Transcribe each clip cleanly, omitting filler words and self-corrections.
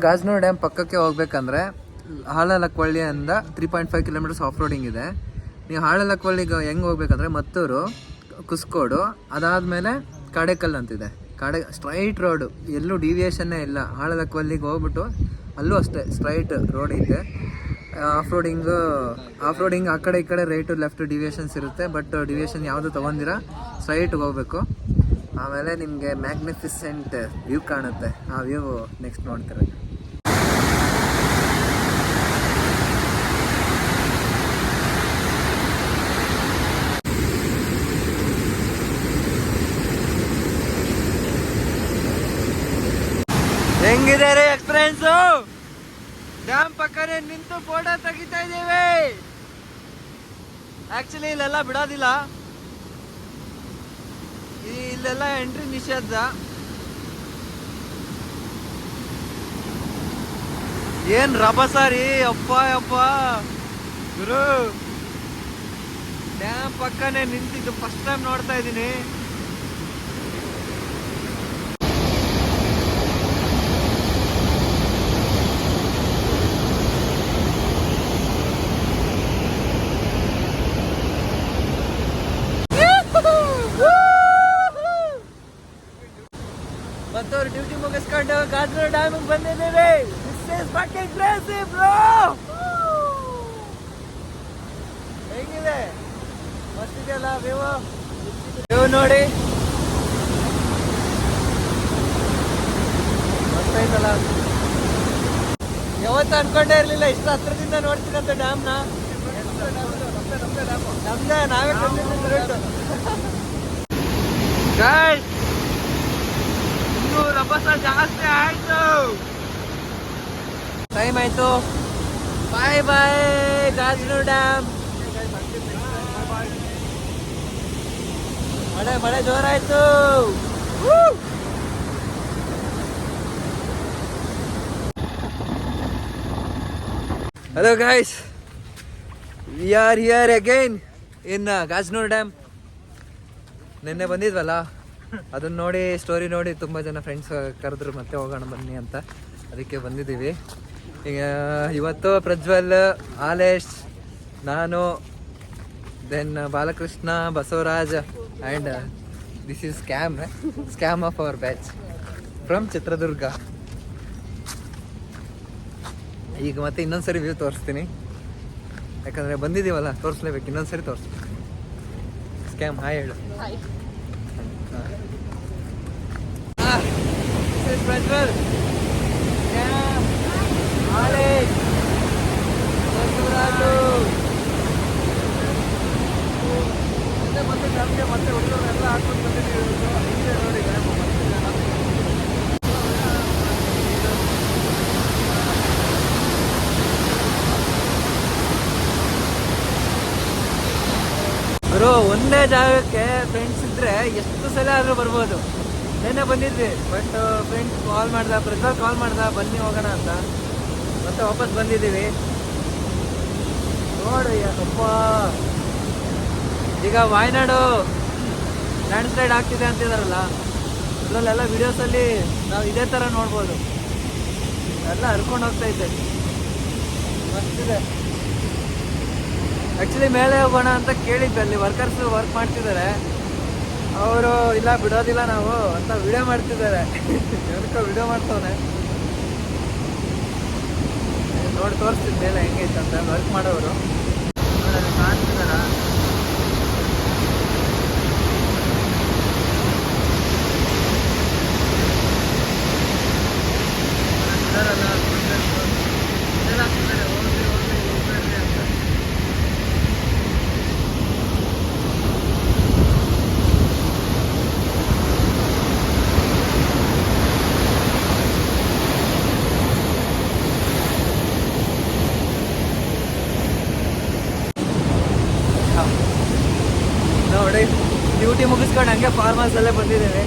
Gajanur dam ಪಕ್ಕಕ್ಕೆ ಹೋಗ್ಬೇಕಂದ್ರೆ ಹಾಳಲಕ್ವಳ್ಳಿಯಿಂದ 3.5 kilometres off roading ಇದೆ. ನೀವು ಹಾಳಲಕ್ವಳ್ಳಿಗೆ ಹೆಂಗೆ ಹೋಗ್ಬೇಕಂದ್ರೆ ಮತ್ತೂರು, ಕುಸ್ಕೋಡು, ಅದಾದಮೇಲೆ ಕಾಡೆಕಲ್ ಅಂತಿದೆ. ಸ್ಟ್ರೈಟ್ ರೋಡು, ಎಲ್ಲೂ ಡಿವಿಯೇಷನ್ನೇ ಇಲ್ಲ. ಹಾಳಲಕ್ವಳ್ಳಿಗೆ ಹೋಗ್ಬಿಟ್ಟು ಅಲ್ಲೂ ಅಷ್ಟೇ ಸ್ಟ್ರೈಟ್ ರೋಡ್ ಇದೆ. ಆಫ್ ರೋಡಿಂಗ್ ಆ ಕಡೆ ಈ ಕಡೆ ರೈಟು ಲೆಫ್ಟ್ ಡಿವಿಯೇಷನ್ಸ್ ಇರುತ್ತೆ. ಬಟ್ ಡಿವಿಯೇಷನ್ ಯಾವುದು ತೊಗೊಂಡಿರ ಸ್ಟ್ರೈಟ್ಗೆ ಹೋಗ್ಬೇಕು. ಆಮೇಲೆ ನಿಮಗೆ ಮ್ಯಾಗ್ನಿಫಿಸೆಂಟ್ ವ್ಯೂ ಕಾಣುತ್ತೆ. ಆ ವ್ಯೂ ನೆಕ್ಸ್ಟ್ ನೋಡ್ತಾರೆ. ಹೆಂಗಿದೆ ರೀ ಎಕ್ಸ್ಪೀರಿಯನ್ಸು? ಡ್ಯಾಮ್ ಪಕ್ಕನೇ ನಿಂತು ಫೋಟೋ ತೆಗಿತಾ ಇದ್ದೀವಿ. ಆಕ್ಚುಲಿ ಇಲ್ಲೆಲ್ಲ ಬಿಡೋದಿಲ್ಲ, ಇಲ್ಲೆಲ್ಲ ಎಂಟ್ರಿ ನಿಷೇಧ. ಏನ್ ರಭಸ ರೀ, ಅಪ್ಪ ಗುರು. ಡ್ಯಾಮ್ ಪಕ್ಕನೇ ನಿಂತಿದ್ದು ಫಸ್ಟ್ ಟೈಮ್ ನೋಡ್ತಾ ಇದ್ದೀನಿ. ಮತ್ತವ್ರು ಡ್ಯೂಟಿ ಮುಗಿಸ್ಕೊಂಡು ಗಾಜನೂರು ಡ್ಯಾಮಿಗೆ ಬಂದಿದ್ದೀವಿ. This is fucking crazy bro. ಹೇಗಿದೆ? ಮಸ್ತಿದೆಯಲ್ಲ ವ್ಯೂ ನೋಡಿ, ಮಸ್ತ್ ಐತಲ್ಲ. ಯಾವತ್ತು ಅನ್ಕೊಂಡೇ ಇರ್ಲಿಲ್ಲ ಇಷ್ಟು ಹತ್ರದಿಂದ ನೋಡ್ತೀನಂತ ಡ್ಯಾಮ್ನ. ನಮ್ದೇ, ನಾವೇ ಕಂಡಿದ್ದು. ರಭಸ ಜಾಸ್ತಿ ಆಯ್ತು. ಟೈಮ್ ಆಯ್ತು. Bye bye Gajanur dam. ಮಳೆ ಜೋರಾಯ್ತು. Hello guys, we are here again in Gajanur dam. ನಿನ್ನೆ ಬಂದಿದ್ವಲ್ಲ, ಅದನ್ನ ನೋಡಿ, ಸ್ಟೋರಿ ನೋಡಿ ತುಂಬ ಜನ ಫ್ರೆಂಡ್ಸ್ ಕರೆದ್ರು ಮತ್ತೆ ಹೋಗೋಣ ಬನ್ನಿ ಅಂತ. ಅದಕ್ಕೆ ಬಂದಿದ್ದೀವಿ. ಈಗ ಇವತ್ತು ಪ್ರಜ್ವಲ್, ಆಲೇಶ್, ನಾನು, then Balakrishna, Basavaraj and this is scam of our batch from Chitradurga. ಈಗ ಮತ್ತೆ ಇನ್ನೊಂದ್ಸರಿ ವ್ಯೂ ತೋರಿಸ್ತೀನಿ, ಯಾಕಂದರೆ ಬಂದಿದ್ದೀವಲ್ಲ, ತೋರಿಸ್ಲೇಬೇಕು. ಇನ್ನೊಂದ್ಸರಿ ತೋರಿಸ್ತೀನಿ. ಸ್ಕ್ಯಾಮ್ ಹಾಯ್ ಹೇಳು. ಪ್ರಜ್ವಲ್, ಆಲೇಶ್, ಬಸವರಾಜು, ಮತ್ತೆ ನಮಗೆ ಮತ್ತೆ ಹುಡುಗರೆಲ್ಲ ಹಾಕೊಂಡು ಬಂದಿದ್ದೀವಿ. ನೋಡಿ ಬರೋ ಒಂದೇ ಜಾಗಕ್ಕೆ ಫ್ರೆಂಡ್ಸ್ ಇದ್ರೆ ಎಷ್ಟು ಸಲ ಆದರೂ ಬರ್ಬೋದು. ನೆನ್ನೆ ಬಂದಿದ್ವಿ, ಬಟ್ ಫ್ರೆಂಡ್ಸ್ ಪ್ರಜ್ವಲ್ ಕಾಲ್ ಮಾಡ್ದ ಬನ್ನಿ ಹೋಗೋಣ ಅಂತ. ಮತ್ತೆ ವಾಪಸ್ ಬಂದಿದ್ದೀವಿ. ನೋಡಿ ಅಪ್ಪ, ಈಗ ವಾಯನಾಡು ಲ್ಯಾಂಡ್ ಸ್ಲೈಡ್ ಆಗ್ತಿದೆ ಅಂತಿದಾರಲ್ಲ, ಅದರಲ್ಲೆಲ್ಲ ವಿಡಿಯೋಸಲ್ಲಿ ನಾವು ಇದೇ ಥರ ನೋಡ್ಬೋದು. ಎಲ್ಲ ಹರ್ಕೊಂಡು ಹೋಗ್ತಾ ಇದ್ದೆ, ಮಸ್ತಿದೆ. ಆ್ಯಕ್ಚುಲಿ ಮೇಲೆ ಹೋಗೋಣ ಅಂತ ಕೇಳಿದ್ವಿ, ಅಲ್ಲಿ ವರ್ಕರ್ಸ್ ವರ್ಕ್ ಮಾಡ್ತಿದ್ದಾರೆ. ಅವರು ಇಲ್ಲ ಬಿಡೋದಿಲ್ಲ ನಾವು ಅಂತ ವಿಡಿಯೋ ಮಾಡ್ತಿದ್ದಾರೆ. ಎದಕ್ಕೋ ವಿಡಿಯೋ ಮಾಡ್ತವನೆ ನೋಡಿ, ತೋರಿಸ್ತಿದ್ದ ಮೇಲೆ ಹೆಂಗೈತೆ ಅಂತ. ವರ್ಕ್ ಮಾಡೋರು ನೋಡಿ ಕಾಣ್ತಿದಾರ. ನೋಡಿ ಡ್ಯೂಟಿ ಮುಗಿಸ್ಕೊಂಡು ಹಂಗೆ ಫಾರ್ಮ್ ಹೌಸಲ್ಲೇ ಬಂದಿದ್ದೀವಿ.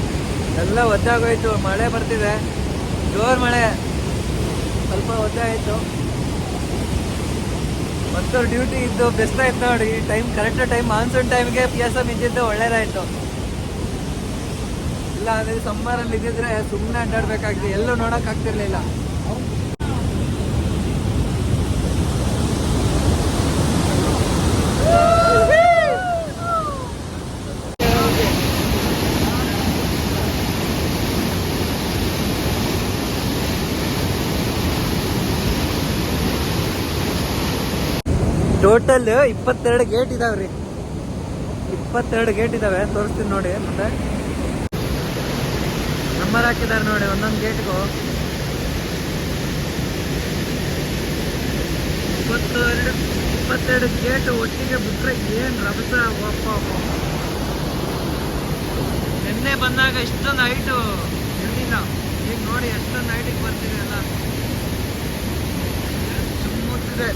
ಎಲ್ಲ ಒದ್ದಾಗೋಯ್ತು, ಮಳೆ ಬರ್ತಿದೆ, ಜೋರು ಮಳೆ. ಸ್ವಲ್ಪ ಒದ್ದಾಯಿತು. ಮತ್ತು ಡ್ಯೂಟಿ ಇದ್ದು ಬೆಸ್ಟ್ ಆಯ್ತು ನೋಡಿ. ಟೈಮ್ ಕರೆಕ್ಟ್ ಟೈಮ್, ಮಾನ್ಸೂನ್ ಟೈಮ್ಗೆ PSM ಇದ್ದಿದ್ದು ಒಳ್ಳೇದಾಯಿತು. ಇಲ್ಲ ಅಂದರೆ ಸಮ್ಮರಲ್ಲಿ ಇದ್ದಿದ್ರೆ ಸುಮ್ಮನೆ ಅಡ್ಡಾಡಬೇಕಾಗಿದೆ, ಎಲ್ಲೂ ನೋಡೋಕ್ಕಾಗ್ತಿರ್ಲಿಲ್ಲ. ಟೋಟಲ್ 22 ಗೇಟ್ ಇದಾವ್ರಿ. 22 ಗೇಟ್ ಇದಾವೆ, ತೋರಿಸ್ತೀನಿ ನೋಡಿ. ಮುಂದೆ ನಂಬರ್ ಹಾಕಿದ್ದಾರೆ ನೋಡಿ ಒಂದೊಂದು ಗೇಟ್ಗೂ. 22 ಗೇಟ್ ಒಟ್ಟಿಗೆ ಬಿಟ್ರೆ ಏನ್ ರಭಸ. ನಿನ್ನೆ ಬಂದಾಗ ಇಷ್ಟೊಂದು ಹೈಟು ಇರಲಿಲ್ಲ, ಈಗ ನೋಡಿ ಎಷ್ಟೊಂದು ಹೈಟಿಗೆ ಬರ್ತೀವಿ ಎಲ್ಲ. ಸುಮ್ಮನೆ